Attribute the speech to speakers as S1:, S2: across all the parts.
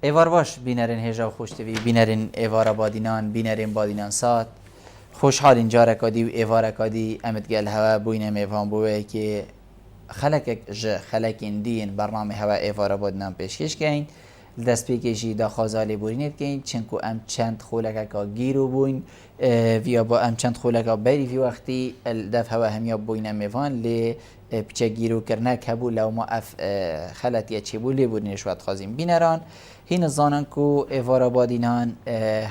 S1: ایوار باش بینرین هجا خوش توی بینرین ایوارا بادینان بینرین بادینان سات خوشحال اینجا رکادی و ایوار رکادی امت گل هوا بوین میوان بوه که خلق اندین برنامه هوا ایوارا بادینان پیشکش کن دست پیکشی دا خازالی بورینت کن چنکو ام چند خولک که گیرو بوین ویا با ام چند خولک بری وی وقتی دف هوا همیا بوین میوان لی پیچه گیرو کرنک هبو لو ما اف خلطیه چی بو لی بورینش وقت خازیم بینران هین زانن کو ایوارا بادینان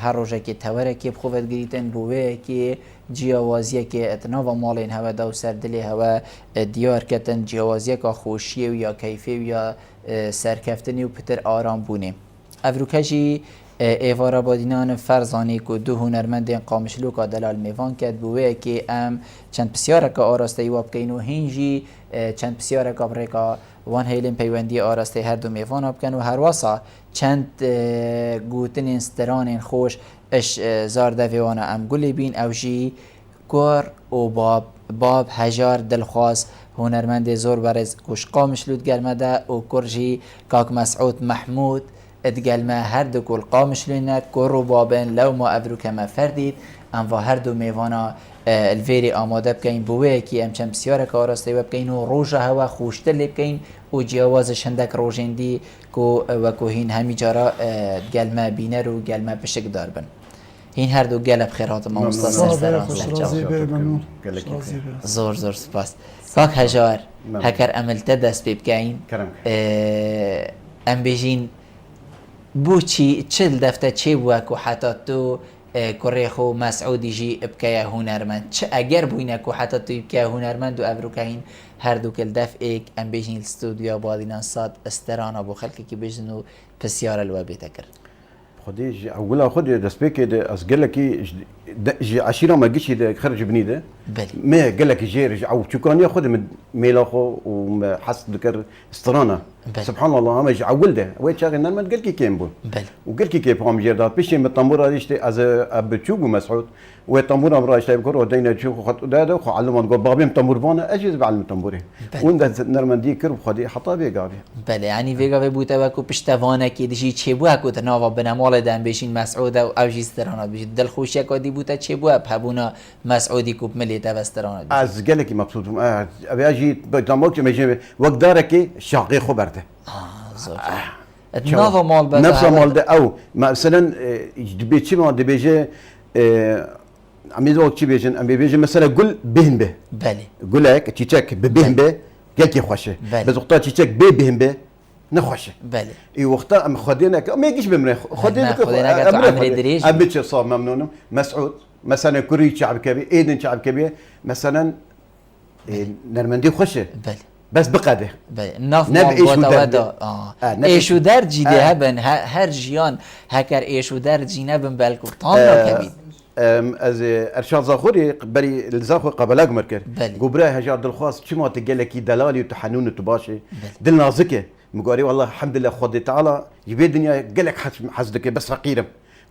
S1: هر روزه که توره که بخواد گریتن بوه که جیاوازیه که اتناوا مالین هوا دو سردلی هوا دیار کتن جیاوازیه که خوشیه و یا کیفیه و یا سرکفتنی و پتر آرام بونه افروکشی ایوارا بادینان فرزانی که دو هنرمندین قامشلو که دلال میوان کرد بوه که ام چند بسیاره که آراسته یواب کین و هنجی چند بسیاره که بریکا وان هیلین پیوندی آراسته هر دو میوان آب کن و هر واسا چند گوتن استران خوش اش زارده ویوانا ام گلی بین او جی کور و باب هجار دلخواست هنرمند زور برز کش قامشلو گرمده و کرجی کاک مسعود محمود ادگلمه هر دو کل قامش لینت کور و بابن لو ما افرو کما فردید ام و هر دو میوانا الویری آماده بکین بوه که ام چند بسیاره که آراسته بکین و روژه هوا خوشتر بکین و جیاواز شندک روژندی و که هین همی جارا گلمه بینر و گلمه بشک دار بن هین هر دو گلب خیرات ما مستاسر سران زور سپاس کاک هجار هکر عملته دست بکین ام بیجین بو چل دفته چه بوکو حتی تو کریخو مسعودی جی ابکای هنرمند چه اگر بوینه کو حتی تو ابکای هنرمند و ابروکاین هر دو کل دفعه ام بیجین استودیو بادینان ساد استرانا بو خلقی که بیجنو بسیار الوابی تکر
S2: خدي اولا خدي دسبيك از قال لك عشيره ما جيش خرج بني ده ما قال لك جير او شكرا ياخذ من ميلاخو وحس ذكر استرانا سبحان الله ما عول ده وين شاغل ما قال لك كيم بو وقال لك كيف هم جير بيش من الطنبوره ديش از ابتشوق مسعود والطنبوره امراه شايف كره ودينا تشوف خط ده علموا نقول بابي طنبور بانا اجهز بعلم طنبوري وين نرمندي كرب خدي حطها بيقابي
S1: بله يعني فيغا بوتا وكو پشتوانه کی دجی چه بو کو تناوا بنمال دم بشین مسعود او اوجسترانا بشید دل خوشی کدی بوتا چه بو بهبونا مسعودی کوب ملیتا وسترانا
S2: از قال لك مبسوط ابي اجي بتموك ما وقت دارك شاقي خبرته
S1: زور نوفا مال بس
S2: نفس مال ده او مثلا بيجي ما دي بيجي عم يزوج شي بيجن عم بيجي مثلا قل بهم به
S1: بله
S2: قول لك تشيك بهم به كي خوشه بس وقتها تشيك بهم به نخوشه
S1: بله
S2: اي وقتها ام خدينا ما يجيش بمريخ خدينا ابيتش صار ممنون مسعود مثلا كوري شعب كبير ايدن شعب كبير مثلا نرمندي خوشه
S1: بله
S2: بس بقده
S1: ناف مال ايشو در جيده هبن هر جيان هكر ايشو در جينه بن بالكو طام كبير
S2: از ارشاد زاخوري بري الزاخو قبلاق مركر قبراه هجار دلخواست شما تقلكي دلالي وتحنون وتباشي دل نازكه مقاري والله الحمد لله خدي تعالى يبي الدنيا قالك حسدك بس فقيره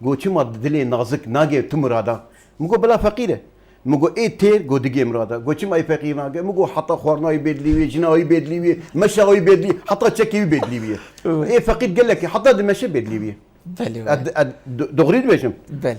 S2: قول شما دلي نازك ناقي تمرادا مقول بلا فقيره مگو ای تیر گو دیگه مرادا گو چی مای فقیر نگه مگو حتی خورنای بدلیوی جنایی بدلیوی مشاوی بدلی حتی چکی بدلیوی ای فقیر قال لك حتی دمشه بدلیوی
S1: بله
S2: دغري بيشم
S1: بله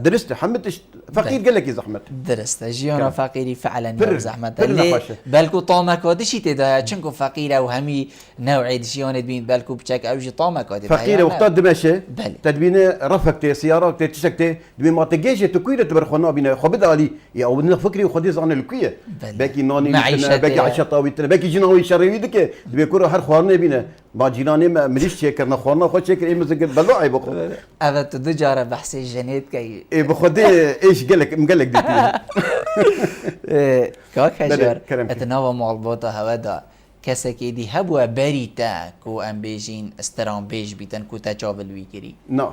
S2: درست حمدت فقير قال لك زحمت
S1: درست جيونا فقيري فعلا زحمت اللي بالكو طامك ودشي تدا چنكو فقيره وهمي نوع جيون بين بالكو بچك اوجي طامك ودي
S2: فقيره وقت دمشه تدبين رفقت سيارات تشكت دبي ما تجيش تكويره تبرخنا بينا خبد علي يا او فكري خدي زان الكويه باقي ناني باقي عشطاوي باقي جناوي شروي دك دبي كره هر خوارنه بينا ما جيراني مليش شكرنا خوارنا خو شكر اي مزق بلوعي بقى
S1: هذا تدجاره بحث الجنيت كي
S2: ايه بخدي ايش قال لك مقلق دي
S1: كاك هجر اتناوا معلبوطه هوادا كسكي دي هبوا بريتا كو ام بيجين استران بيج بيتن كو تجاول ويكري
S2: لا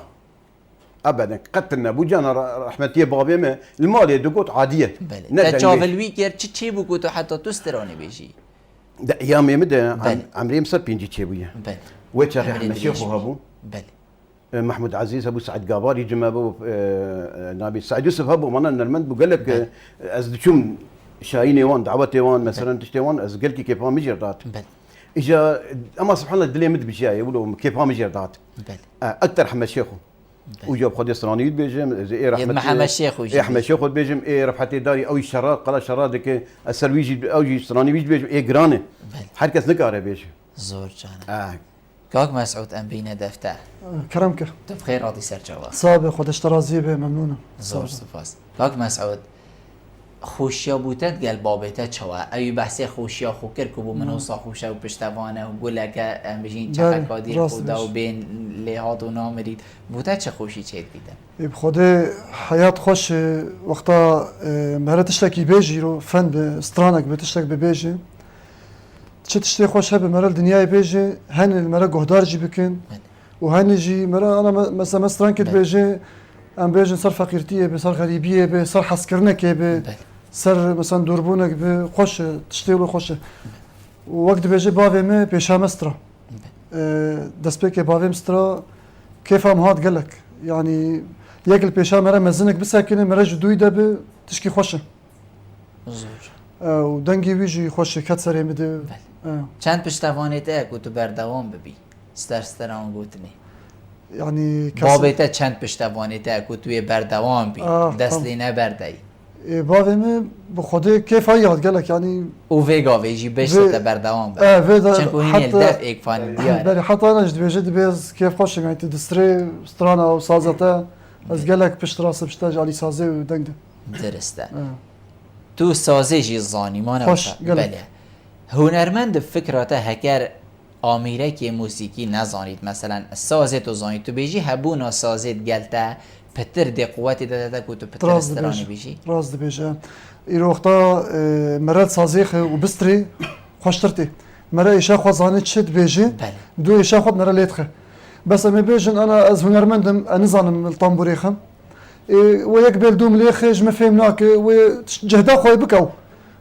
S2: ابدا قتلنا ابو جانا رحمتي بابي ما المال دقوت عاديه
S1: تجاول ويكر تشي بوكو تو حتى تستراني بيجي
S2: ده ايام يمد عمري مسر بينجي تشيبويا
S1: بل
S2: ويتشا احمد شيخ وهبو
S1: بل
S2: محمود عزيز ابو سعد قاباري جمع ابو نبي سعد يوسف ابو مانا نرمند بقول لك از شوم شايني وان دعوتي وان مثلا تشتي وان از قلت كيف ما مجرات اجا اما سبحان الله دلي مد بجاي يقولوا كيف هم جردات اكثر حمد شيخو وجاب خدي صراني بيجم زي رحمه
S1: محمد شيخ
S2: وجي احمد شيخ بيجم رفحتي داري او الشرار قال شرار دك السرويجي او جي صراني بيجم جرانه حركه نكاره بيجم
S1: زور جانا كاك مسعود ام بينا دفتر
S3: كرمك
S1: بخير راضي سر جواب
S3: صابر خودش ترازي به ممنونه
S1: زور سپاس كاك مسعود خوشیا بوتت گل بابته چوا ای بحث خوشیا خو کر کو منو سا خوشا و پشتوانه و گله که ام بجین چقدر خدا و بین لهات و نامرید بوتت چه خوشی چید بیده
S3: بخود حیات خوش وقتا مهرت تشتکی بیجی رو فن به استرانک به تشتک به بیجی چه تشتی خوش هب مرال دنیای بیجی هن المرا گهدار جی بکن و هن جی مرا انا مثلا استرانک بیجی ام بیجن سر فقیرتیه به سر غریبیه به سر حسکرنکه به سر مثلا دوربونك بخوش تشتغلوا خوش وقت بيجي بافي مي بيشامسترا دست بيك بافي مسترا كيف هم هاد قالك يعني ياكل بيشام مرة مزنك بساكنه مرة جدوي دب تشكي خوشه ودنگي ويجي خوش كتسري مده
S1: چند پشتوانیته کو تو بردوام ببی سترستران گوتنی
S3: يعني
S1: بابته چند پشتوانیته کو توی بردوام بی دستی نبردی
S3: بافي مي بخوده كيف هياد قالك يعني
S1: وفيجا فيجي بيشت بردوام
S3: فيدا
S1: حتى ايك فان
S3: ديار حتى انا جد بيجد بيز كيف خوش يعني تدستري سترانا او سازتا از قالك بشتراس بشتاج علي سازي ودنگده
S1: درسته تو سازي جي زاني ما
S3: خوش
S1: بله هنرمند فكرته هكر آمیره که موسیقی نزانید مثلا سازت تو زانید تو بیجی هبونا سازت گلته پتر دی قوتی داده که تو پتر استرانی بیجی
S3: راز دی بیجی ایرو وقتا مرد سازیخ و بستری خوشترتی مرد ایشا خود زانید شد بیجی دو ایشا خود مرد لیتخه بس امی بیجن انا از هنرمندم انزانم الطنبوریخم و یک بیل دوم لیخه جمع فهم ناک و جهدا خواه بکو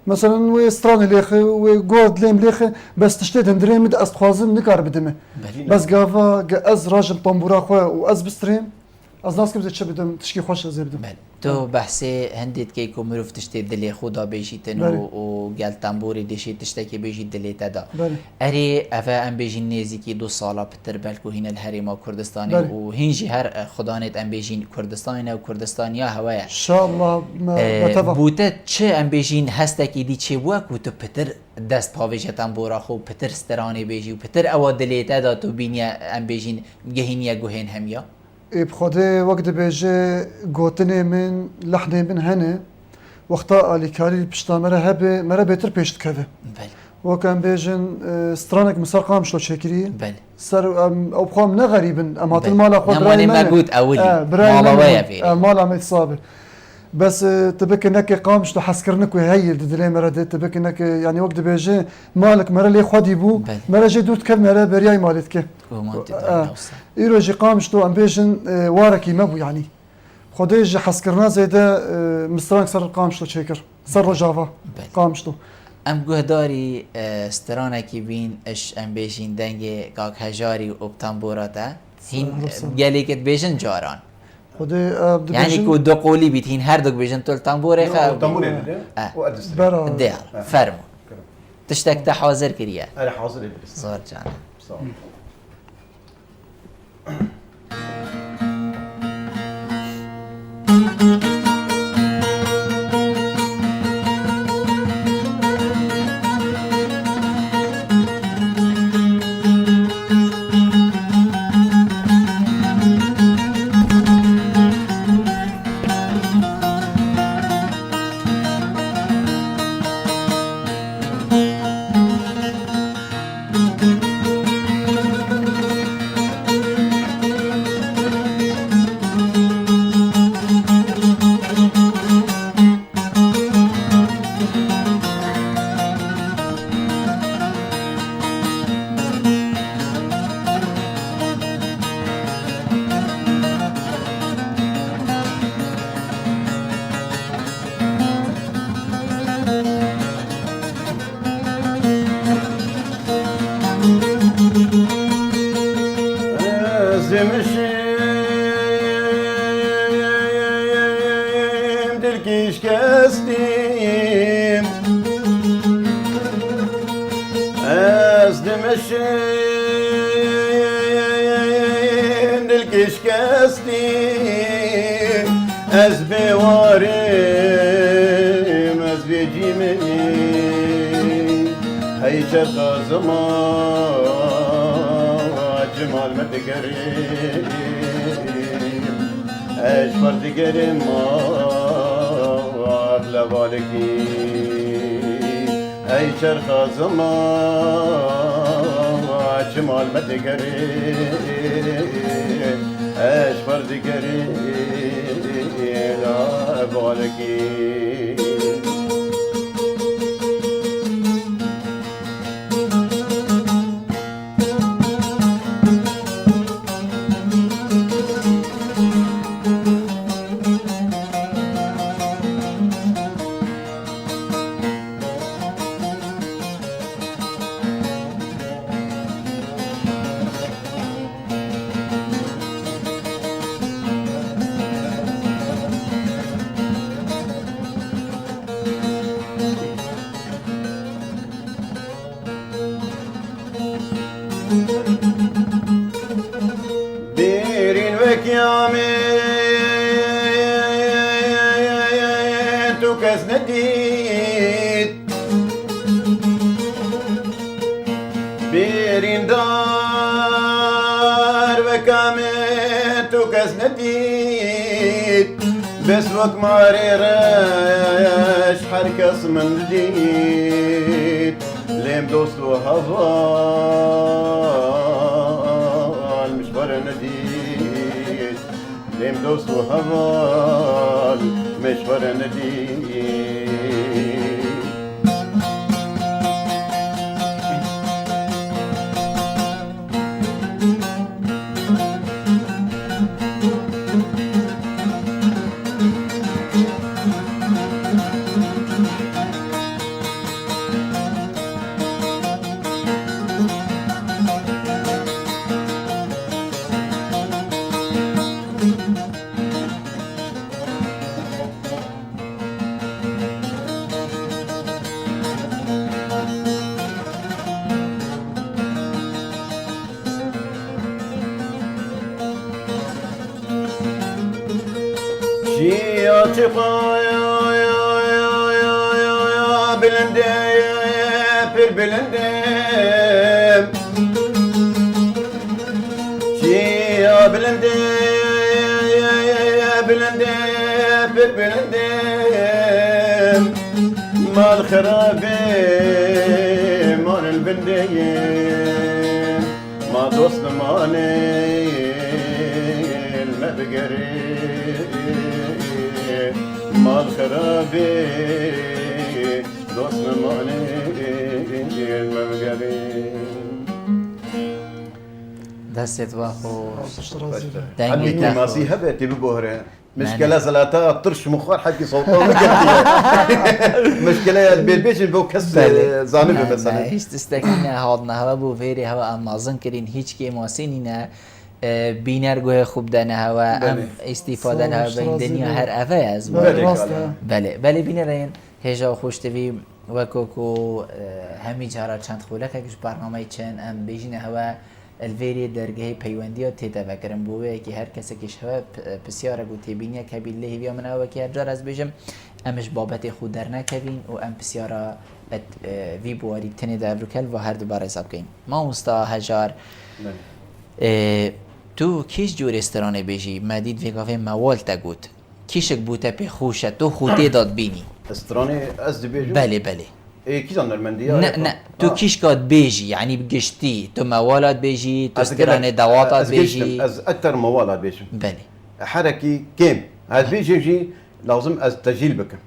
S3: مثلا و استراني ليخه و جود ليم ليخه بس تشتيت هندري مد استخوازم نكار بدمه بس قافا از راجل طنبورا خو و از بستريم از ناس كبزت شي بدم تشكي خوش زي بدم
S1: تو بحثي هنديت كي كومروف تشتي دلي خدا بيجيتن و قال طنبوري دشي تشتكي بيجي دلي تدا اري افا ام بيجي نيزيكي 2 سالا بتر بالكو هنا الهرم كردستاني و هنجي هر خدانت ام بيجي كردستاني و كردستانيا هوايا
S3: ان شاء الله
S1: بوتت چه ام بيجي هستكي دي چه بو کو تو پتر دست پاویش طنبورا خو پتر استراني بيجي و پتر اوا دلي تدا تو بينيا ام بيجي گهينيا گوهن هميا
S3: بخوده وقت بيجي قوتني من لحني من هنا وقتا اللي كاري بشتامره هبه مرة بيتر بيشت كذا وكان بيجن سترانك مسار قام شلو شكري سر او بخام نه غريبن اما المال اخذ
S1: براي مبوت اولي مالويا في
S3: مال عم يتصاب بس تبك انك قام شلو حسكرنك وهي دلي مرة تبك انك يعني وقت بيجي مالك مرة لي خدي بو مرة جي دوت كم مرة برياي مالتك ايرو جي قام شلو ام بيجن واركي مبو يعني خديج حسكرنا زيدا مسترانك سر قام شلو شكر سر جافا قام شلو
S1: ام گهداری استرانکی بین اش ام بیشین دنگ کاک هجاری و بتنبوراتا هین گلی کت بیشن جاران یعنی کو دو قولی بیت هین هر دو بیشن تول تنبوره خا
S3: برا
S1: دیار فرمو تشتک تا حاضر کریه
S2: انا حاضر
S1: زور جان
S2: عاشق دلکش کستی از بیوارم از بیجیمی هی چرخ زمان جمال مدگریم اش فردگریم ما لبالکی ای چرخ زمان جمال مدگریم اش فردگریم لبالکی دیرین و کیامه تو کس ندید بیرین دار و کامه تو کس ندید بس وقت ماری رش هر کس من دید لیم دوست و هوال مشوار ندید لیم دوست و هوال مشوار ندید بلندم شيا بلندم مال خرابي مال البنديم ما دوست ماني المبقري مال خرابي دوست ماني
S1: دستت و خوش
S2: حبيبي ماسي هبتي ببهره مشكلة زلاتا طرش مخار حكي صوته مشكلة بالبيت بو كس زانبه مثلا
S1: هیچ تستکینه هادنه هوا بو ویری هوا ام مازن کرین هیچ کی ماسینی نه بینرگوه خوب دنه هوا ام استفاده هوا بین دنیا هر اوه از بله بینرین هجا خوشتوی وکوکو همی جارا چند خوله که برنامه چند ام بیجینه هوا الویری درگه پیوندی ها تیتا وکرم بوه که هر کسی کش هوا پسیاره گو تیبینیه که بیله هیویا من هوا که هر جار از بیجم امش بابت خود در نکوین و ام پسیاره وی بواری تنی دابروکل و هر دوباره حساب کن ما مستا هجار تو کیش جو رستوران بیجی مدید ویگاوه موال تا گود کیشک بوته پی خوشه تو خودی داد بینی
S2: رستوران از بیجو
S1: بله
S2: کی زن نرمندیه
S1: نه تو کیش کاد بیجی یعنی بگشتی تو موالات بیجی تو رستوران دواتات بیجی
S2: از اکتر موالات بیجم
S1: بله
S2: حركي كيم هذا بيجي لازم از تسجيل بكم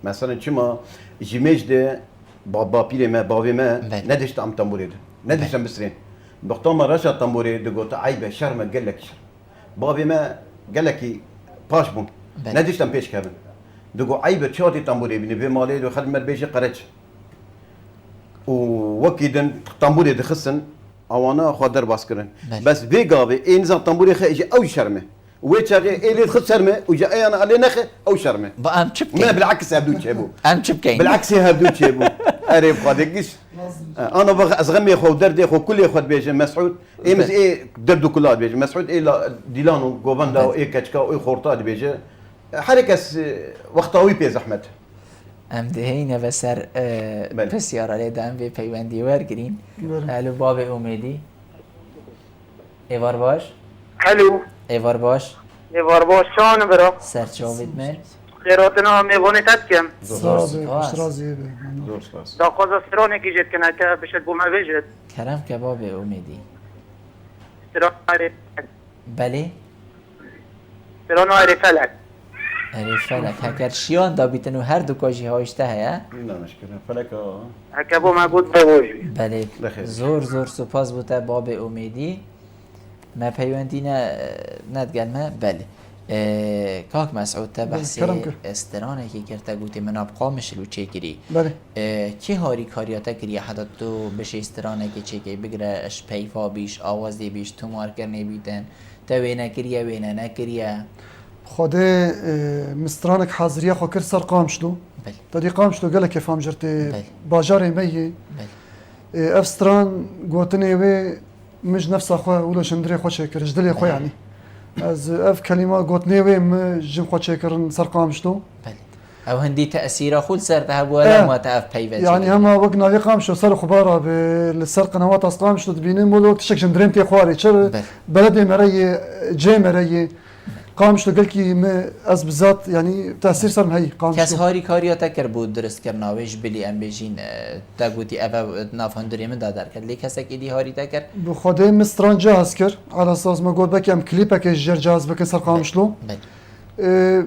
S2: مثلا شما جيميج ده بابا بيلي ما بابي ما ندشت عم تنبوري ده ندشت عم بسرين بختار ما رشا تنبوري ده قلت عيبه شرمه قال لك شر بابي ما قال لك باش بون ندشت عم بيش كابن دقو عيبه شاطي تنبوري بني بمالي دو خدمه بيجي قرج ووكيدن تنبوري ده خصن اوانا خادر باسكرن بس بيقابي انزا تنبوري خيجي او شرمه ويتشاغي اللي تخد شرمه وجا انا علي نخ او شرمه
S1: بقى ام تشبكي
S2: ما بالعكس هبدو تشابو
S1: ام تشبكي
S2: بالعكس هبدو تشابو اريب خادقش انا بغ ازغمي خو درد خو كل خد بيجي مسعود اي مز اي درد كلاد بيجي مسعود اي ديلانو جوفندا اي كاتشكا اي خورطات بيجي حركه وقتاوي بي زحمت
S1: ام دهینه و سر بسیار علی دم به پیوندی ورگرین الو باب امیدی ایوار باش
S4: الو
S1: ایوار باش
S4: ایوار باش شان برا
S1: سر چاوید من
S4: خیراتنا میوانی تدکم
S3: خوش رازی به
S4: دا خوزا سرانه کی جد کنه که بشد بومه بجد
S1: کرم کباب امیدی
S4: سران آری
S1: بله
S4: سران آری فلک
S1: اری فلک هکر شیان دا بیتنو هر دو کاجی هایشته هیا
S2: لا مشكله فلك
S4: هکه بومه بود بوجی
S1: بله
S2: بخیر.
S1: زور سپاس بوده باب امیدی ما پیوندی ندگل ما بله کاک مسعود تا بحث
S3: کرم که.
S1: استرانه که کرده گوتی من ابقا مشلو چه گیری
S3: بله
S1: کی هاری کاریاتا کری حدا تو بشه استرانه که چه که بگره اش پیفا بیش آوازی بیش تو مار کرنه بیتن تا وینه کریه وینه نکریه
S3: خود مسترانك حاضرية خو كرسر قامشلو
S1: بله
S3: تدي قامشلو قال لك فهم جرتي
S1: بله.
S3: باجاري مي
S1: بله
S3: افستران قوتني وي مش نفس اخو ولا شندري خو شكر جدلي اخو يعني از اف كلمه قوتني وي جم خو شكر سر قامشلو
S1: بله او هندی تأثیر خود سر تهب ولا ما تعرف پیوندی
S3: يعني هما وقنا في قامشلو صار خباره بالسر قنوات اص قامشلو تبينين مولو تشك شندريمتي خواري شر
S1: بله.
S3: بلدي مري جي مري قامشلو قال كي از بذات يعني تاثير سر هي
S1: کس
S3: قامشلو
S1: هاری کاریاتا کر بود درست کرناویش بلی ام بیجین تا گوتی اوه نافهندری من دادر کرد لی کسک ایدی هاری تا کر
S3: بخوده مستران جاهز كر على اساس ما قول بكم كليبك الجر جاهز بك سر قامشلو
S1: بله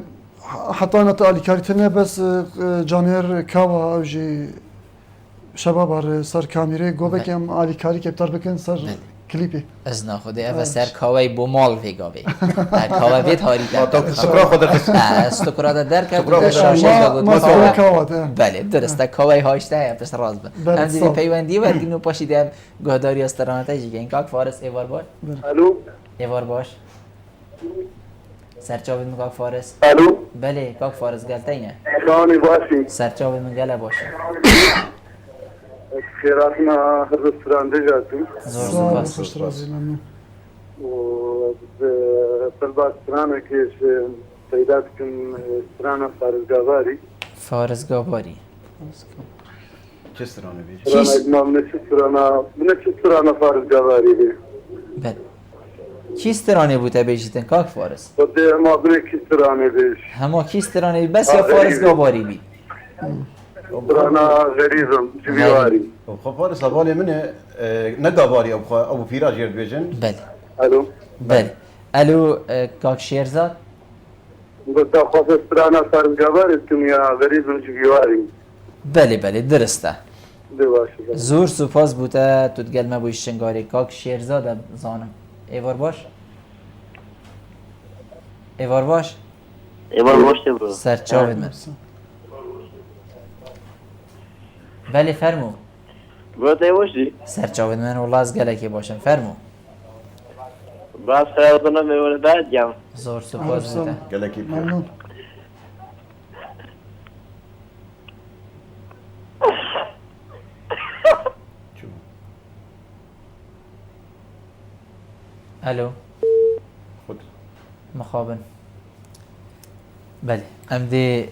S3: حتى انا تالي كارتنا بس جانير كاوا او جي شباب سر كاميري قول بكم علي كاري كبتر بكن سر كليبي
S1: از ناخوده اوه سر کاوی بو مال ویگاوی کاوی بیت هاری
S2: ما تو
S1: تا
S2: سكرا خد القصه
S1: استقرار در کرد
S2: سکرا
S1: و شاشه دا
S3: ما
S1: گوت
S3: سر كاوا
S1: بله درسته کاوی هاشته هیا پس راز به
S3: بله،
S1: هم دیدی
S3: صح.
S1: پیوندی و دینو پاشیده هم گهداری استرانته جیگه این کاک فارس ایوار باش
S4: الو
S1: ایوار باش سرچاوید من کاک فارس
S4: الو
S1: بله کاک فارس گلته اینه
S4: شانی باشی
S1: سرچاوید من گله باشه
S4: خیراتنا رستوران دجاتو
S1: زور
S3: صار
S1: سپاس
S3: خوش رازي ممنون
S4: و طلبات سرانه کش سیداتکم سرانه فارزگاواری
S1: فارس گاباری
S2: چسترانه بيجي
S1: كيس.
S4: سرانه ادمام نچه سرانه فارزگاواری دی
S1: بله کیسترانه بوده بیجیتن کاک فارس
S4: خود ما بنه کی سرانه بیش
S1: همه کیسترانه بس یا فارس گاباری بی
S4: سرانه غریزم جویواری
S2: خب فارس بالي منه نقاباري ابو فراج يرد بيجن
S1: بله
S4: الو
S1: بله الو کاک شیرزاد
S4: گفت خواست سرانه فارزگاواری کم یا غریزم جویواری
S1: بله درسته
S4: دی باشه
S1: زور سپاس بوده تو دگل ما بویش شنگاری کاک شیرزاد زانم ایوار باش ایوار باش
S5: ایوار باشه برو
S1: سرچاوید من بله فرمو
S5: برو تایی باشی
S1: سرچاوید من والله از گلکی باشم فرمو
S5: باز خیالتونه میونه داد جام
S1: زور سپاس بوده
S2: قال لك
S3: ممنون
S2: شو
S1: الو
S2: خد
S1: مخابن بله ام دی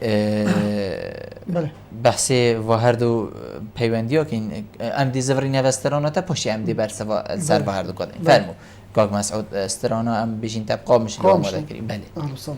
S3: بله
S1: بحثی و هر دو پیوندی ها که ام دی زوری نوسترانا تا پشتی ام دی بر سر و هر دو کدیم فرمو کاک مسعود استرانا ام بیشین تبقا میشین آماده کریم بله
S3: اهلا وسهلا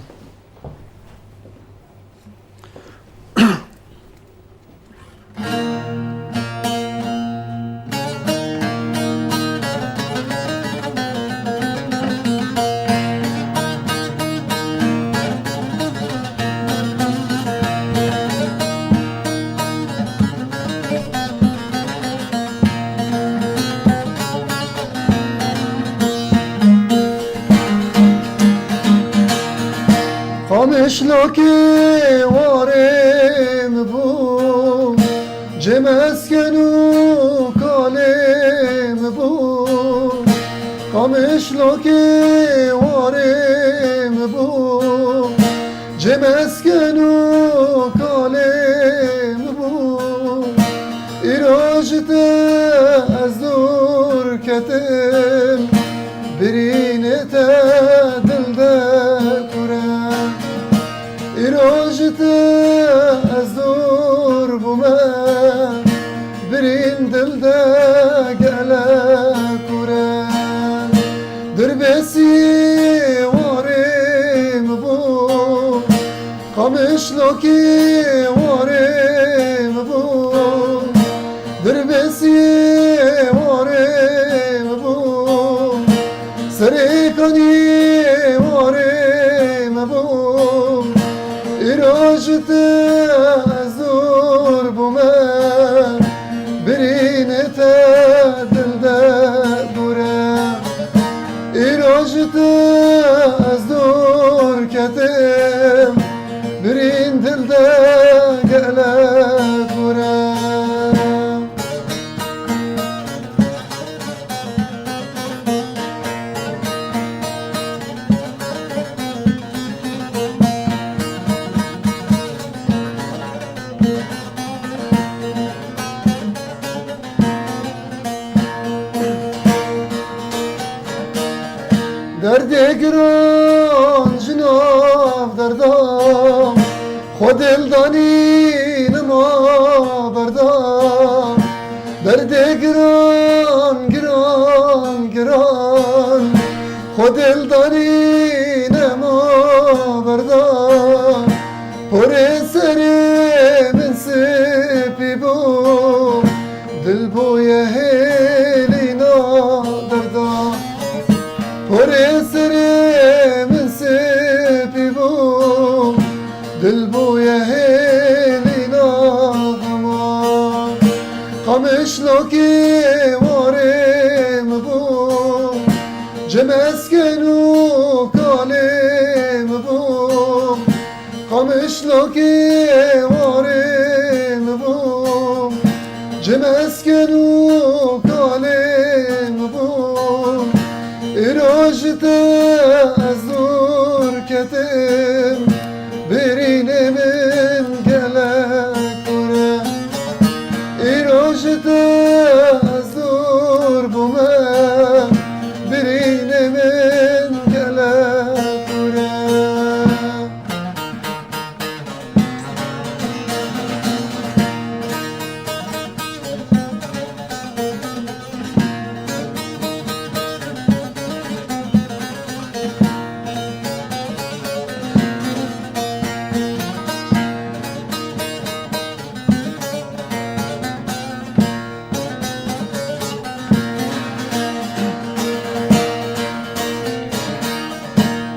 S3: خامش لوكي وارم بو جمسكنو كالم بو خامش لوكي وارم بو جمسكنو كالم بو إراجته قمشلوکی وارم بو دربسی وارم بو سریکانی وارم بو ایراجت زور بومن برینت دل دورم ایراجت زور کتم برین دل گلت دورم درد گران جناب دردام خود دلدانی نما بردام درد گران گران گران خود دلدانی نما بردام پر سر من سپی بو دل بوی هلینا دردام پر سر من سپی بو دل بوی هلینا غمان قمشلوکی وارم بو جمسکنو کالم بو قمشلوکی وارم بو جمسکنو کالم بو ایراجت از دور کتم برین من گلک دورم ایراجت از دور بومن برین من گلک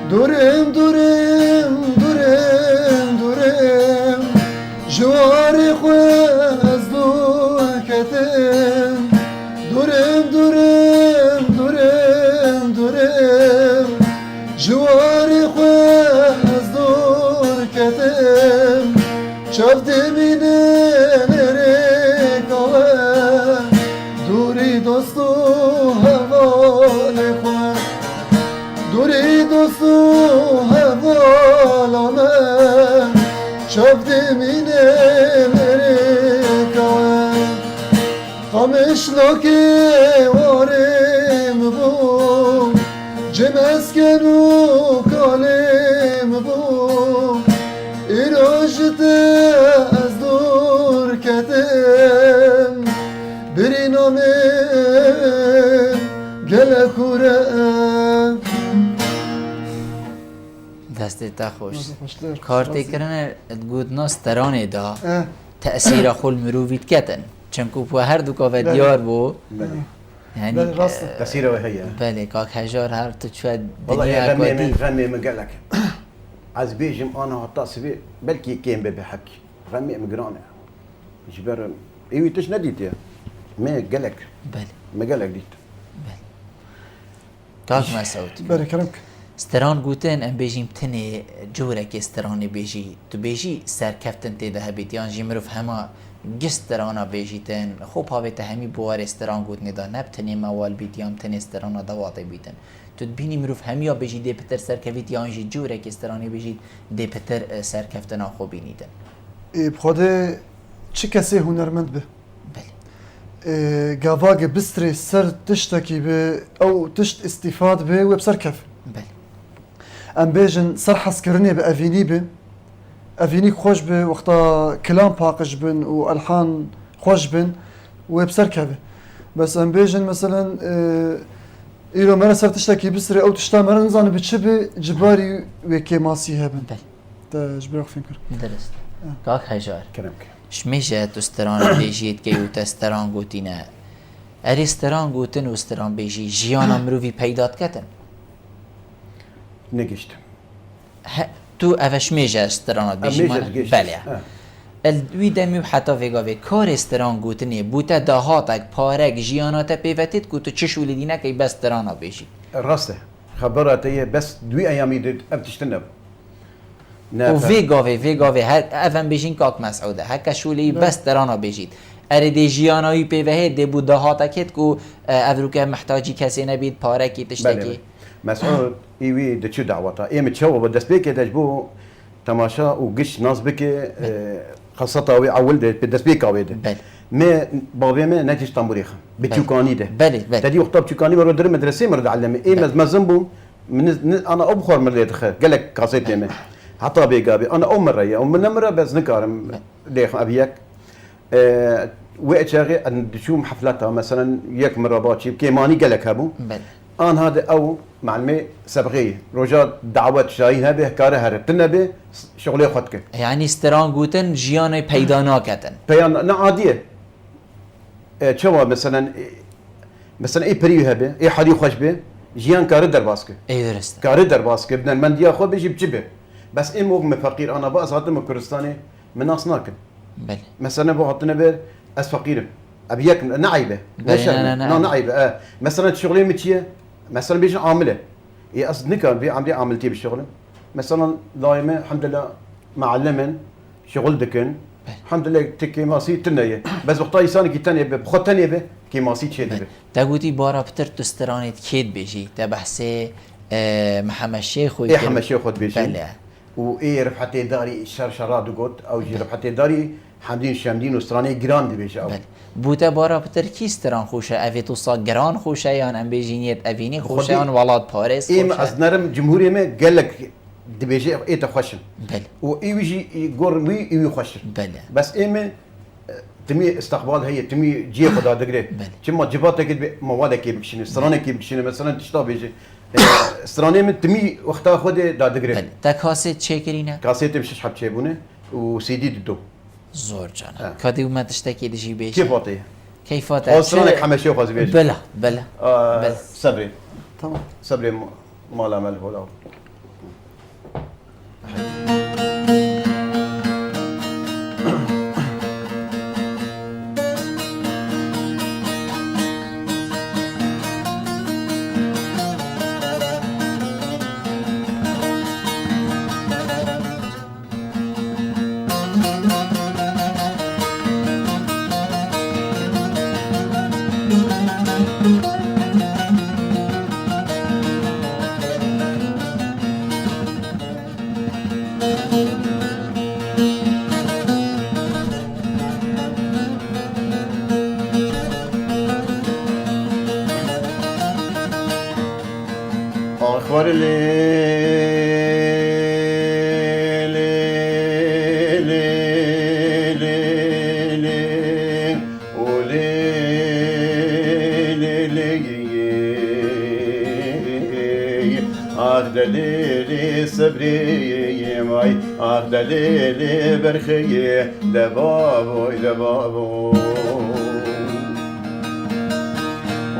S3: دورم دورم دورم دورم دورم جواری خواه از دور کتم دورم دورم دورم دورم جواری خواه از دور کتم چاپ دمینه نرکاوه دوری دوستو حوال خواه دوری دوستو حوالامه شب دمینه مرکاوه قمشلوکی وارم بو جمسکنو کالم بو ایراجت از دور کتم برینامن گلکورم
S1: دستت تا خوش کارتی کردن گوت ناسترانه دا تأثیر خول مروفیت کتن چنکو پو هر دو کافت دیار بو یعنی
S2: تأثيره وهي
S1: بله کاک هجار هر تو شوید
S2: والله
S1: دنیا
S2: يا غني من
S1: اکوادی
S2: غني من قال لك عز بيجم انا هتصبي بلكي كان بحكي غني مقرانه جبر ايوه تش نديت يا ما قال لك
S1: بله
S2: ما قال لك ديت
S1: کاک مسعود
S3: بله کرمک
S1: استران گوتن ام بیجیم تنه جوره که استرانی بیجی تو بیجی سرکفتن تیده هبید یان جی مروف همه گسترانا بیجیتن خوب هاویت همی بوار استران گوت ندا نبتنی موال بیت یام تن استرانا دواته بیتن تو بینی مروف همیا بیجی دی پتر سرکفیت یان جی جوره که استرانی بیجید دی پتر سرکفتن آخو بینیدن
S3: بخوده چه کسی هنرمند به
S1: بله
S3: گاواگ بستری سر تشتکی به او تشت استفاد به و بسر کف
S1: بله
S3: ام بیجن سر حس کرنی به اوینی به اوینی خوش به وقتا کلام پاقش بن و الحان خوش بن و بسر کف بس ام بیجن مثلا ایرو مرا سر تشتکی بستری او تشتا مرا نزانه به چه به جباری و که ماسی هبن
S1: بله
S3: تجبر فكر
S1: درست كاك هجار
S2: كلامك
S1: شميجة تستران بيجيت كي وتستران قوتينا ارستران قوتن وستران بيجي جيانا مروفي بيدات كتن
S2: نقشت
S1: تو افش ميجة استرانات بيجي بله الوی دمی حتی وگاوی کار استران گوتنی بوده دهاتک پارک جیانات پیوتید که تو چش ولیدینه که بس ترانا بیشی
S2: راسته خبراتي بس دوي ايامي دد ابتشتنب
S1: و وگاوی هر افن بیشین کاک مسعوده هکا شولی بس ترانا بیشید اره دی جیانایی پیوهه دی بود دهاتکت که افروکه محتاجی کسی نبید پارکی تشتکی
S2: مسعود ايوي دتشو دعوتا ايم تشو بدس بيك دجبو تماشا وقش ناس بك خاصة عولد بدس بيك عويده ما بابي ما نجش طنبوريخ بتشوكاني ده
S1: بله
S2: تدي وقت بتشوكاني مرة در مدرسة مرة علمي ايه ما زنبو انا ابخر مرة يدخل قال لك قصيت لي حتى بيقابي انا مرة يا من مرة بس نكارم ليخ ابيك وقت شاغي ان شو حفلاتها مثلا ياك مرة باتشي كيماني قال لك هبو انا هذا او معلمي سبغيه رجال دعوات شاهين هبه كاره هرب تنبه شغلي خدك
S1: يعني استران قوتن جياني بيدانا كتن
S2: بيان عاديه شو مثلا اي بريو هبه اي حدي خوش به جيان كار درباسك
S1: اي درست
S2: كار درباسك بدنا المنديا خو بيجي بجبه بس اي موق فقير انا بقى هذا كردستاني من ناس ناكل
S1: بله
S2: مثلا بحطنا به اس فقير ابيك نعيبه نعيبه مثلا شغلي متيه مثلا بيجي عامله هي اصلا كان عملي عملتي بالشغل مثلا دائما الحمد لله معلمن شغل دكن الحمد لله تكي ماسي تنيه بس وقتها يساني كي تانيه بخد تانيه به كي ماسي تشيل به
S1: تقولي بارا بتر تسترانيت كيد بيجي تبحسي محمد شيخ
S2: ايه محمد شيخ خد بيجي
S1: بله
S2: وايه رفحتي داري شرشرات وقت او جي رفحتي داري حمدين شمدين وستراني جراند بيجي او
S1: بوده بارا بتر کیستران خوشه اوی تو سا گران خوشه یا ام بیجینیت اوینی خوشه یا ولاد پاریس خوشه
S2: ایم از نرم جمهوری ما قال لك دبيجي ايه تخشن
S1: بله
S2: و ايجي يقول وي ايوي خشن
S1: بله
S2: بس ايم تمي استقبال هي تمي جي خدا دغري كما جباتك موادك بكشني استرانك بكشني مثلا تشتا بيجي استراني من تمي وقتها خد دا دغري
S1: بله تا کاسه چه کرینه
S2: كاسيت بشش حب چيبونه و سي دي دو
S1: زور جانا کدی اومد تشتکی دیجی بیش
S2: كيف واطي
S1: کیفات
S2: استرانك حمشي خاز بيجي
S1: بله
S2: صبري
S3: تمام
S2: صبري ما لا مال ولا اخبار دليلي صبري ماي دليلي برخي دبابو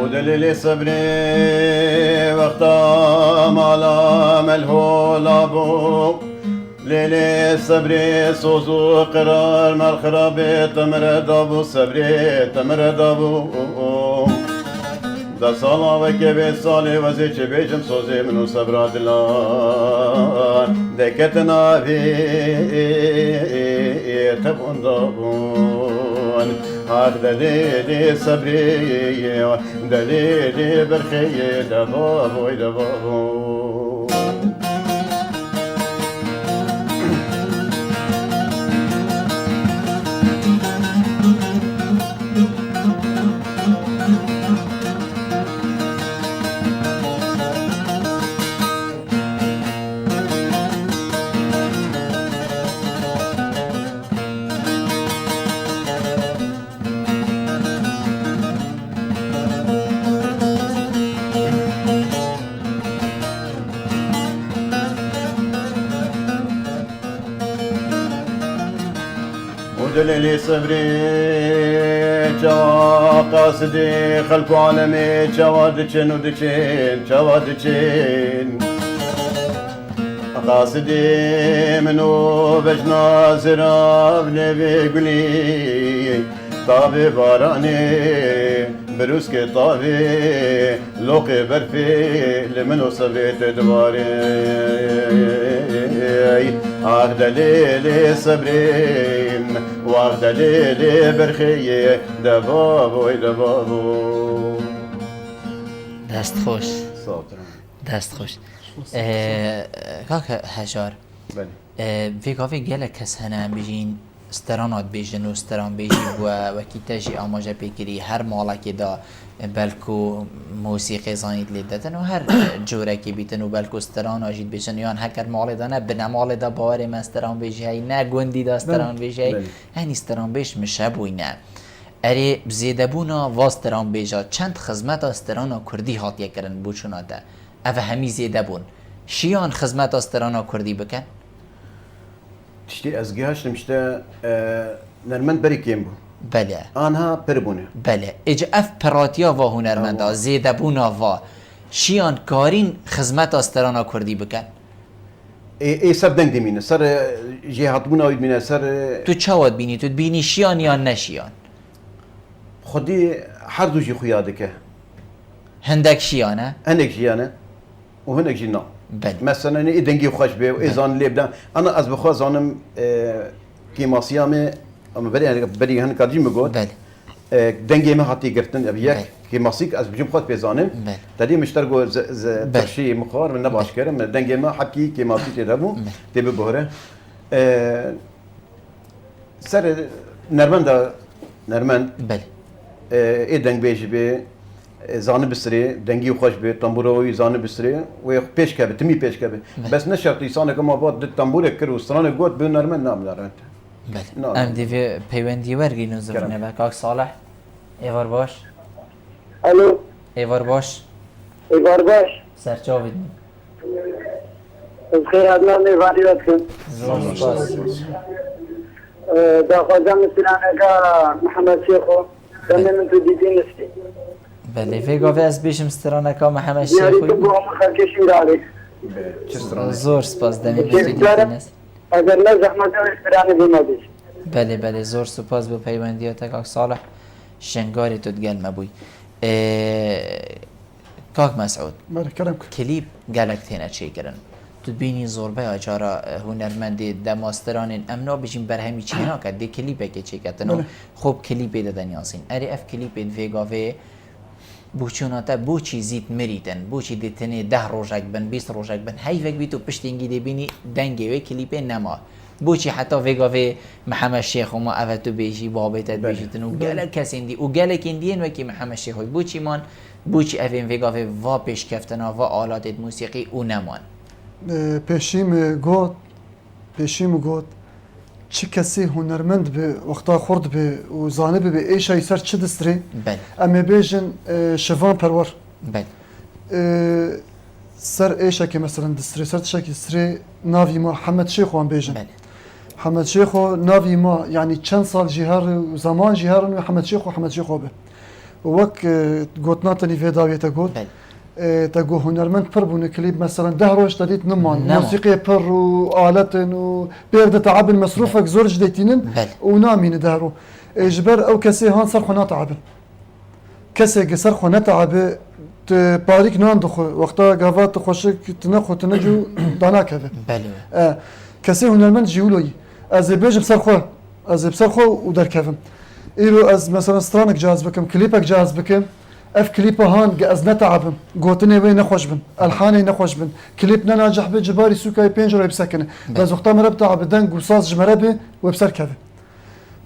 S2: ودليلي صبري وقتا مالا ملهول ابو ليلي صبري سوزو قرار مرخربي تمرد ابو صبري تمرد ابو دا سالا وكبي سالي وزيش بيجم سوزي منو صبر دلان دكتنا في تبون دابون دليلي صبري دليلي برخي دبابو دليلي صبري جوا قاصدي خلق عالمي جوا دچن ودچن جوا دچن قاصدي منو بجنا زراب نبي قولي طابي باراني بروس كي طابي لوقي برفي لمنو صبيت دواري عهد ليلي صبري وعهد ليلي برخي دبابو دبابو
S1: دست خوش
S2: صوتر
S1: دست خوش کاک هجار في كافي جالك كس هنا بيجين استرانات بيجن واستران بيجي وكي تجي آماجة بيكري هر مالا كدا بلكو موسيقى زانيت لدتن وهر جورة كي بيتن وبلكو استران اجيد بيجن يان هكر مالا دا نه بنا مالا دا باري ما استران بيجي هاي نه گوندي دا استران بيجي هاي هني استران بيش مشابوي نه اري بزيدبونا واستران بيجا چند خزمت استرانا كردي هات يكرن بوچونا دا اوه همي زيدبون شيان خزمت استرانا كردي بكن؟
S2: تشتي ازگیهاش نمشته نرمند بری کیم بو
S1: بله
S2: آنها پر بونه
S1: بله اج اف پراتیا و هنرمندا زیده بونا و شیان کارین خدمت استرانا کردی بکن
S2: ای سر دنگ دیمینه سر جهات بونا وید مینه سر
S1: تو چاواد بینی تو بینی شیان یا نشیان
S2: خودی هر دو جی خویاده که
S1: هندک شیانه
S2: هندک جیانه و هندک جی نه
S1: بله
S2: مثلا ای دنگی خوش به و ایزان لیبدن انا از بخوا زانم کیماسیامه اما بری هن کارجی میگود
S1: بله
S2: دنگی ما حتی گرفتن اب یک کیماسیک از بجم خود بزانم تدی مشترگو ترشی مخار من نباش کردم دنگی ما حکی کیماسیک دبو تی ببهره سر نرمند
S1: بله
S2: ای دنگ بیش به زانه بسری دنگی خوش به تنبوروی زانه بسری و پیش کبه تمی پیش کبه بس نه شرطی سانه که ما بعد تنبور کرد و سرانه گوت به نرمن نام دارند
S1: بله ام دیوی پیوندی ورگی نوزرونه با کاک صالح ایوار باش
S4: الو
S1: ایوار باش
S4: ایوار باش
S1: سرچاوید
S4: بخیر عدنان ایواری رکن
S1: زور سپاس
S4: دا خوازم سرانه محمد شیخو دنده من تو دیدی نستی
S1: بله فيغو از بیشم استرانه که محمد
S4: یاری تو
S1: شیخوی
S4: با هم خرکشی داری
S1: زور سپاس دمی بیشتی دیدینست
S4: اگر نه زحمت ها استرانه بیمادیش
S1: بله بله زور سپاس بو پیوندیات کاک صالح شنگاری تو دگل مبوی کاک مسعود
S3: بله کرم
S1: کلیپ گلک تینه چی کرن تو بینی زوربه اجارا هنرمندی دماستران امنا بجیم بر همی چی نا کرد دی کلیپه که چی کردن خوب کلیپه دادن یاسین اری اف کلیپه ویگاوه بوچوناتا بو چیزیت مریتن بو چی دیتنه 10 روزک بن 20 روزک بن هی وک بیتو پشتینگی دی بینی دنگی و کلیپه نما بو چی حتی ویگاوه محمد شیخ ما افتو بیجی بابت بیجیتن و گله کسین دی و گله کندین وکی محمد شیخ بو چی مان بو چی اوین ویگاوه وا پیش کفتنا و آلات موسیقی او نمان
S3: پیشیم گوت چه کسی هنرمند به وقتا خورد به و زانه به ایشای سر چه دستری
S1: بله
S3: اما بیجن شوان پرور
S1: بله
S3: سر ایشا که مثلا دستری سر تشکی دستری ناوی ما حمد شیخو هم بیجن
S1: بله
S3: حمد شیخو ناوی ما یعنی چند سال جهار و زمان جهارن و حمد شیخو به وک گوتنا تنی ویداویتا گوت
S1: بله
S3: تقو هنرمند پر بونه کلیپ مثلا 10 روز تدید نمان موسیقی پر و آلتن و بيرد تعب المصروفك زور جديتينن ونامين دارو اجبر او كسي هان سر خنا تعب كسي قصر خنا تعب باريك نان دخو وقتا قافات خوشك تنخو تنجو دانا كذا
S1: بله
S3: كسي هنرمند جيولوي از بيج بسر خو ودر كفم ايرو از مثلا سترانك جاز بكم كليبك جاز بكم اف كليب هان از نتعبم قوتني وين نخوش بن الحاني نخوش بن كليبنا ناجح بجباري سوكاي بينجر بسكنه بس وقت ما ربطع بدنق وصاص جمربي وبسر كذا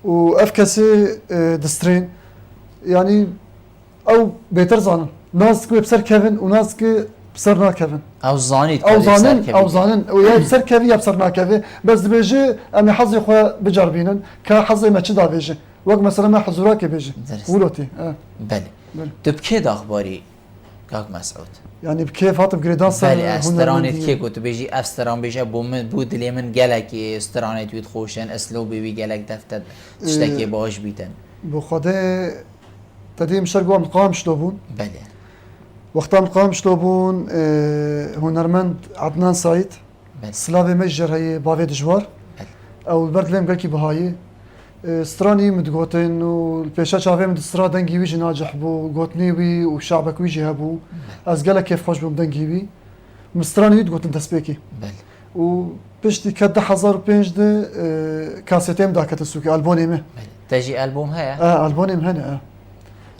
S3: واف كسي دسترين يعني او بيترزان ناس كي بسر كيفن وناس كي بسرنا كيفن
S1: او زانيت
S3: او زانن ويا بسر كيفي يا بسرنا كيفي بس بيجي امي حظي خو بجربينن كحظي ما تشدا بيجي وقت مثلا ما حضوراك بيجي ولوتي
S1: بله تو بکی اخباری کاک مسعود
S3: يعني بكيف هاتم جريدان سر
S1: بله استرانت که گوت بیجی استران بیشه بود دلی من گلکی استرانت وید خوشن اسلوبی بی گلک دفتر تشتکی باش بیتن
S3: بخدا تدي مشار قوام القائم شلوبون
S1: بله
S3: وقتها القائم شلوبون هنرمند عدنان سعيد
S1: بله
S3: سلاوي مجر هي بافي دجوار او البرد لهم قالكي بهاي ستراني متقوتن والبيشا شافي من السرا دنجي ويجي ناجح بو قوتني وي وشعبك ويجي هبو از قالك كيف خوش بو دنجي وي مستراني يتقوتن تسبيكي
S1: بله
S3: وبشتي كده 2005 ده كاسيتيم داكت السوكي البوني مه
S1: بله تجي ألبوم هيا
S3: البوني هنا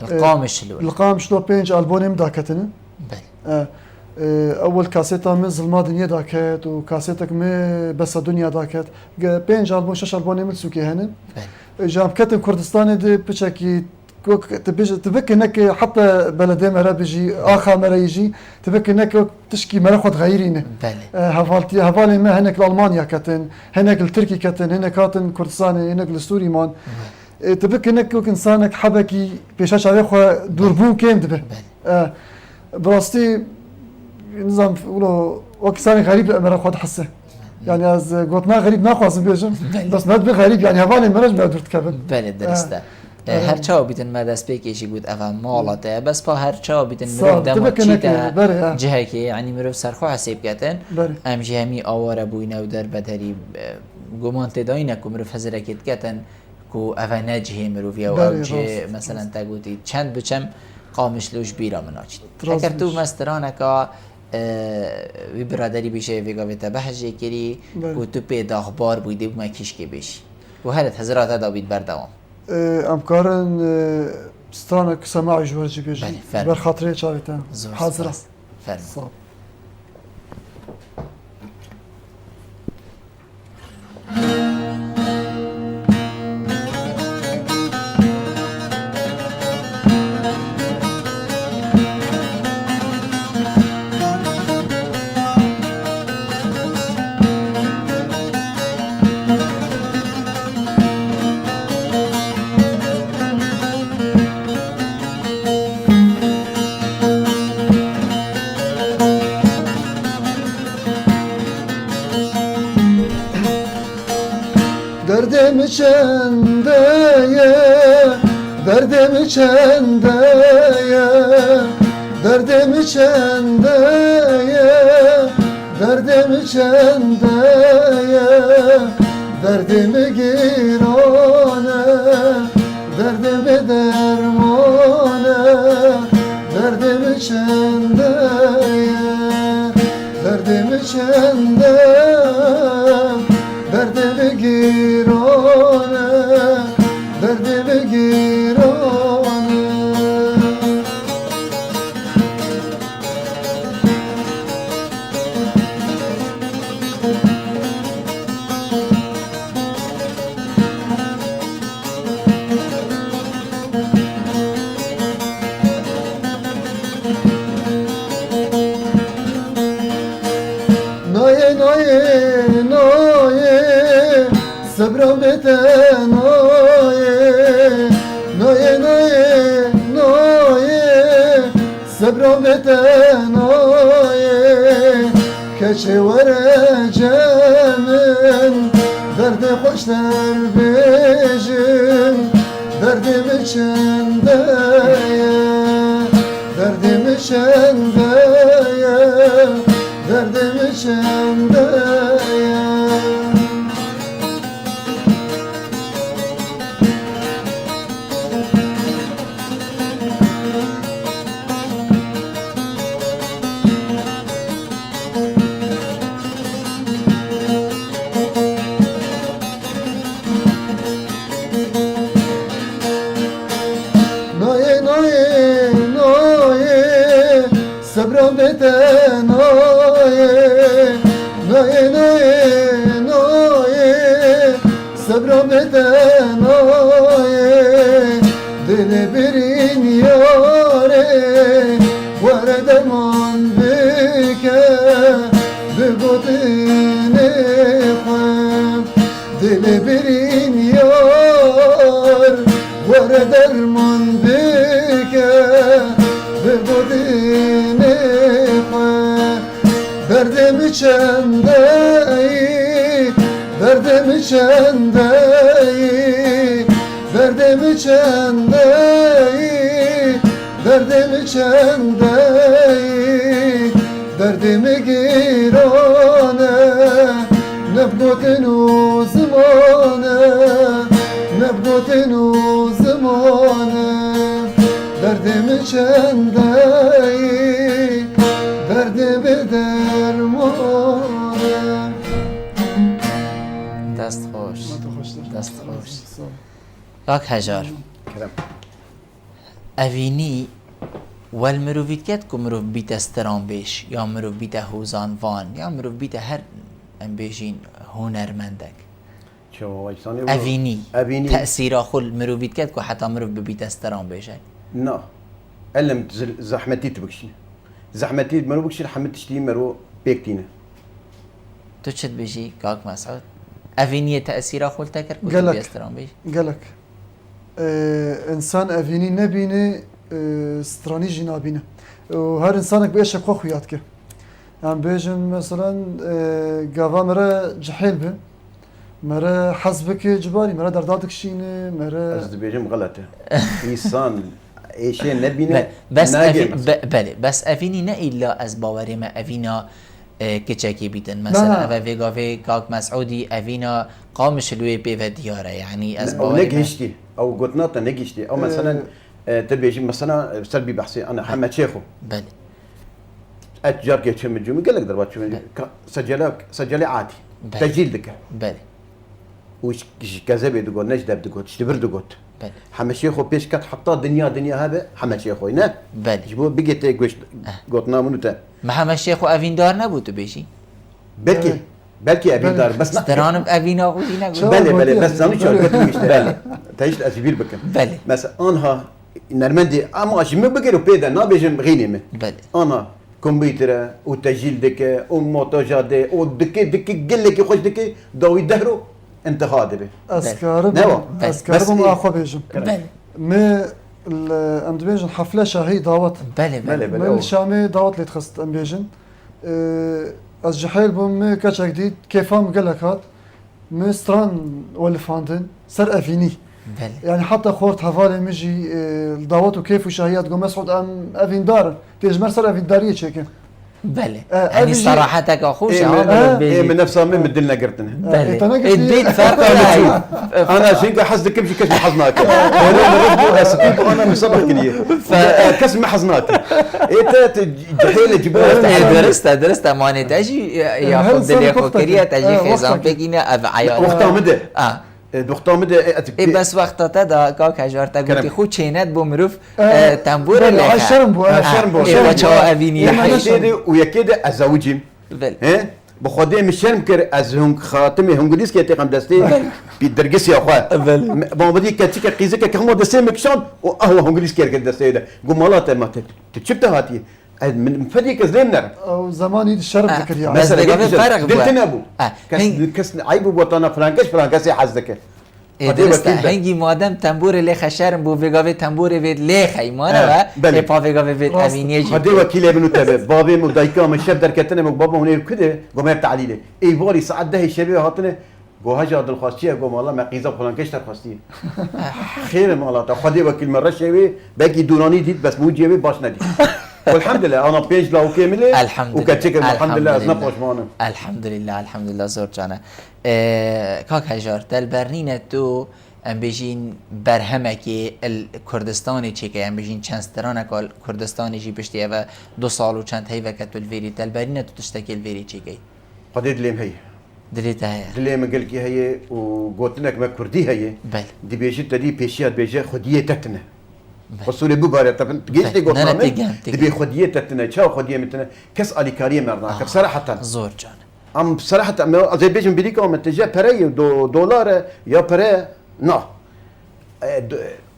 S1: القام الشلول
S3: القام شلو بينج البوني داكتنا
S1: بله
S3: اول كاسيتا من ظلمة دنيا داكت وكاسيتك من بس الدنيا داكت بينج البون شاش البوني من سوكي هنا
S1: بله
S3: جام كتم كردستان دي بتشكي تبكي انك حتى بلدي مرة بيجي اخا مرة يجي تبكي انك تشكي مرة خد غيرينه
S1: بله
S3: هفالي ما هناك المانيا كتن هناك التركي كتن هناك كاتن كردستان هناك السوري مان تبكي انك انسانك حبكي بيشاش عليه خو دوربون كيم دبه
S1: بله
S3: براستي نظام ولو وكساني غريب مرة خد حسه يعني از قلتنا غريب ناخذ بيجم بس ما غريب يعني هفالي مرج ما درت كبن
S1: بله درسته هر چاو بیتن ما دست پیکیشی بود اول مالته بس با هر چاو بیتن مرو دم چیتا جهه که یعنی مرو سرخو حساب کردن ام جهمی آواره بوینه و در بدری گمان تداینه که مرو فزرکت کردن که اول نجه مرو ویا و اوجه مثلا تگوتی چند بچم قامش لوش بیرا مناچید اگر تو مسترانه که وی برادری بیشه ویگا ویتا بحجه کری و تو پی داغبار بویده و مکیش که بیشی و هرت حضرات دا بید بردوام
S3: امكارن ستانك سماعي جورجي بيجي بر خاطري شايته حاضره
S1: فرم
S3: Derdimi çendeye, derdimi çendeye, derdimi çendeye, derdimi çendeye, derdimi girane, derdimi dermane, derdimi çendeye, derdimi çendeye, derdimi girane, derdimi girane. Noye, noye, noye, sabram bete noye, noye, noye, noye, sabram bete noye, keçe vereceğimin, derdi hoşlar bejim, derdimi çendeye, derdimi çendeye, derdimi çendeye. Noye, noye, noye, sabram bete noye, noye, noye, noye, sabram bete noye, dili birin yare, vare derman bike, bigotini khem, dili birin yar, vare derman bike, bigotini çende derdimi çende derdimi çende derdimi girane nebgotin o zamane nebgotin o zamane derdimi çende derdimi dermane.
S1: دست خوش
S3: ما تو خوش داشت.
S1: دست خوش کاک هجار
S2: کرم
S1: اوینی والمروفیت کت که مروف بیت استران بیش یا مروف بیت هوزان وان یا مروف بیت هر ام بیشین هنرمندک
S2: چه وایسانی
S1: اوینی
S2: اوینی
S1: تأثیر خل مروفیت کت که حتی مروف ببیت استران بیشه
S2: نا علم زحمتي تبكشين زحمتي مرو بكشين حمد تشتي مرو بيكتينه
S1: تو چت بیشی کاک مسعود اوینی تأثیر خل تکر که
S3: گلک.
S1: بی استران بیش
S3: قالك انسان افيني نبيني استراتيجي نابينه وهر انسانك بايش خو خوياتك يعني بيجن مثلا قافا مرا جحيل به مرا حسبك جباري مرا درداتك شينه مرا
S2: قصدي بيجم غلطه انسان اي شيء نبينه
S1: بس
S2: ناجم.
S1: بله بس افینی نه ایلا از باوری ما افینا کچکی بیتن
S3: نه.
S1: مثلا اوه ویگاوی کاک مسعودی افینا قامش لوی بی و دیاره یعنی از
S2: او
S1: باوری ما
S2: نجشتي او قطناطه نجشتي او مثلا تبي مثلا سلبي بحثي انا محمد شيخو
S1: بله
S2: اتجار كي تشم الجمعه قال لك ضربات شو سجلي عادي
S1: بله.
S2: تسجيل ذكر
S1: بله
S2: وش كذا بيدقون نجدب دقوت اشتبر دقوت
S1: بله
S2: حمد شيخو بيش كات حطها دنيا هذا حمد شيخو هنا
S1: بله
S2: جبو بقيت قوش قطنا منو تا
S1: محمد شیخ و اوین دار نبود تو بیشی
S2: بلكي ابي
S3: بله.
S2: دار بس
S1: استرانم اوینا خودی نگود
S3: شو؟
S2: بله
S3: بودي.
S2: بس انا شو
S3: بله.
S2: قلت لك بله تعيش اسبير بكم
S1: بله
S2: بس انها نرمندي اما اش ما بقيرو بيدا نا بيجم غيني من
S1: بله
S2: انا كمبيوتر وتسجيل دك ومونتاج دك قل لك يخش دك ضوي دهرو انت هادبه
S3: اسكارب
S2: نوا.
S3: اسكارب
S2: بس
S3: ما
S2: إيه؟
S3: اخو بيجن
S1: بله
S3: ما ام بيجن حفله شهي دعوت
S1: بله
S2: بله
S1: بله
S2: بله
S3: من الشامي دعوت اللي تخصت ام بيجن از جحيل بوم كاتش جديد كيفام قال لك هات مستران والفاندن سر افيني
S1: بله
S3: يعني حتى خورت حوالي مجي الدعوات وكيف وشهيات قوم مسعود ام افين دار تيجمر سر افين داريه تشيكن
S1: بله
S3: أبي
S1: يعني
S3: جي-
S1: صراحتك اخوش
S2: ايه
S1: ها
S2: من,
S1: بيجي.
S2: إيه من نفسها من مدلنا قرتنا
S1: بله
S3: تنقل
S1: الدين
S3: لي-
S1: فرق هاي
S2: انا شنقا حزدك كمشي كسم حزناك انا اسقيب وانا مصبر كليه كسم حزناك انت جحيله جبوها
S1: درست مانه تجي يا
S3: هل
S1: خد لي
S3: صار وقتك؟
S1: فكريه تجي خزان
S3: وقتك.
S1: بكينا اب عيال
S2: وقتها مدى وقتها مدى
S1: ای بس وقت تا کاک هجار تا گفتی
S2: كلام.
S1: خود چینت بو مروف تنبور
S3: بله،
S1: لیخه
S3: شرم بو،
S2: شرم بو.
S1: ای بچه ها اوینی
S3: إيه، ما نشرب.
S2: يا ويا كده ازوجهم
S1: بله
S2: ها بخدي مش شرمكر از هم خاتمي هم قديس كي تقام دستي بيدرجس يا اخويا بون بدي كاتيكا قيزك كهم دسي مكشون وهو هم قديس كير دستي ده قمالات ما تشبت هاتي من فديك زلمنا
S3: او زمان يد الشرب ذكر يعني
S1: بس دقيقة فرق بوا.
S2: دلتنا ابو
S1: هنگ-
S2: كس عيب وطنا فرانكش حزدك
S1: ای درست هنگی مادم تنبور لیخه شرم بو وگاوی تنبور وید لیخه ایمانه و
S2: بله.
S1: ای پا وگاوی وید
S3: راست.
S1: اوینیه جی
S2: هدي وكيل ابن تبع بابي مدايكا من شد دركتنا من بابا هنا كده قوم تعليله اي بوري ساعد ده الشباب هاتنا قو هجا عبد الخاصيه قوم والله ما قيزه فلان كشتر خاصيه خير ما الله خدي وكيل مره شوي باقي دوراني ديت بس مو جيبي باش ندي والحمد لله انا بيج لا وكامله
S1: الحمد لله
S2: وكتشك الحمد لله ازنا باشمانه
S1: الحمد لله زور جانه کاک هجار دلبرنین تو ام بجین برهمه که کردستانی چی که ام بجین چند سترانه کال کردستانی جی پشتی و 2 سال و چند هی وقت الویری دلبرنین تو تشتکی الویری چی که
S2: قد دليم هي
S1: دلیت هیا
S2: دليم قال لك هي وقلت لك ما كردي هي
S1: بله
S2: دي بيجي تدي بيشيات بيجي خديه تتنا وصولي بوبارة طب جيش لي قلت
S1: نانا
S2: لهم
S1: تيجان،
S2: دي
S1: تيجان.
S2: بي خديه تتنا شاو خديه متنا كس علي كاريه مرنا بصراحه
S1: زور جانه
S2: ام بصراحه زي بيجي بيديكو متجه بري دولار يا بري نا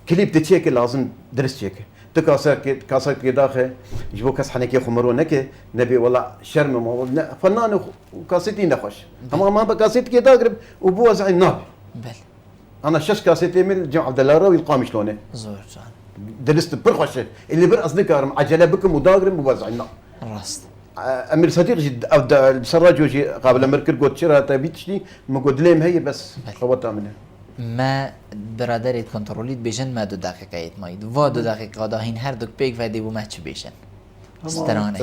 S2: كليب تشيك لازم درس تشيك تكاسر كي داخل يجيبوا كاس حنكي خمرو نكي نبي والله شرم فنان وكاسيتي نخش اما ما بكاسيت كي داقرب وبو زعي نابي
S1: بله
S2: انا شش كاسيتي من جمع عبد الله الراوي القام شلونه
S1: زور جانه
S2: درست برخش اللي برقص نكرم عجله بكم وداقرب وبوزعي ناب
S1: راست
S2: امير صديق جد او سراج وجي قبل مركل قلت شرا تبيتشني ما قلت لهم هي بس خبطت منها
S1: ما برادرت کنترلیت بیشن ما 2 دقیقه ایت ماید و 2 دقیقه دا هین هر دو پیک و دیو مچ بیشن
S2: استرانك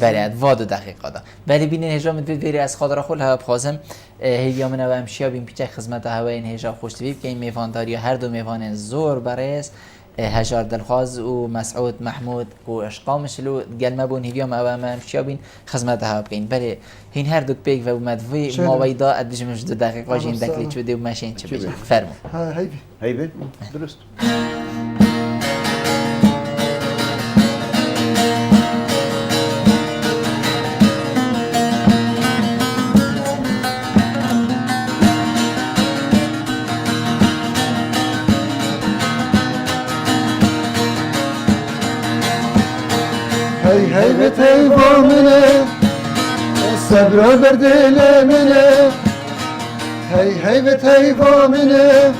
S1: بله و 2 دقیقه دا ولی بینین هجا مدوید بری از خاطر خود ها بخوازم هیا من و امشیا بین پیچه خدمت هوا این هجا خوش تویب که این میوانداری هر دو میوان زور برایست هجار دلخواز و مسعود محمود و اشقامش لو قال ما بون هيوم او امشيا بين خدمتها بين بله هين هر دوك بيك و مدوي ما ويدا ادج مش 2 دقيقه واجين دكلي تشودي وماشين تشبي فرمو
S2: هيبه درست
S3: هي بتهيبا منه الصبر بردل منه هي بتهيبا منه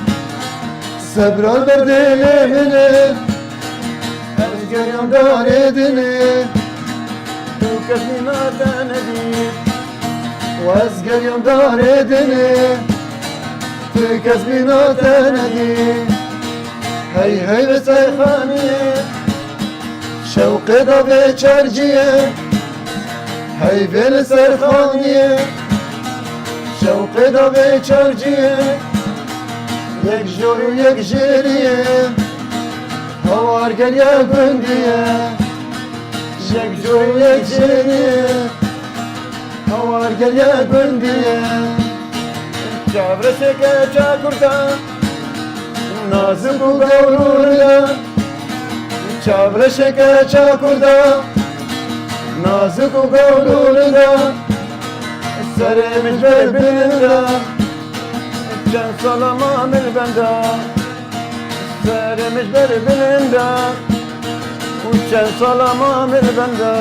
S3: الصبر بردل منه الجريان داردني وكفني ما تندي وازجريان داردني تكسبي ما تندي هي بتهيخاني شوق دا به چرجیه هی بل سرخانیه شوق دا به چرجیه یک جور و یک جریه هوار گل یک بندیه یک جور و یک جریه هوار گل یک بندیه چابرشه که چا کرده نازک و گورونه چاورشه که چا کرده نازک و گولونه سرمش بر بلنده چند سال ما مل بنده سرمش بر بلنده و چند سال ما مل بنده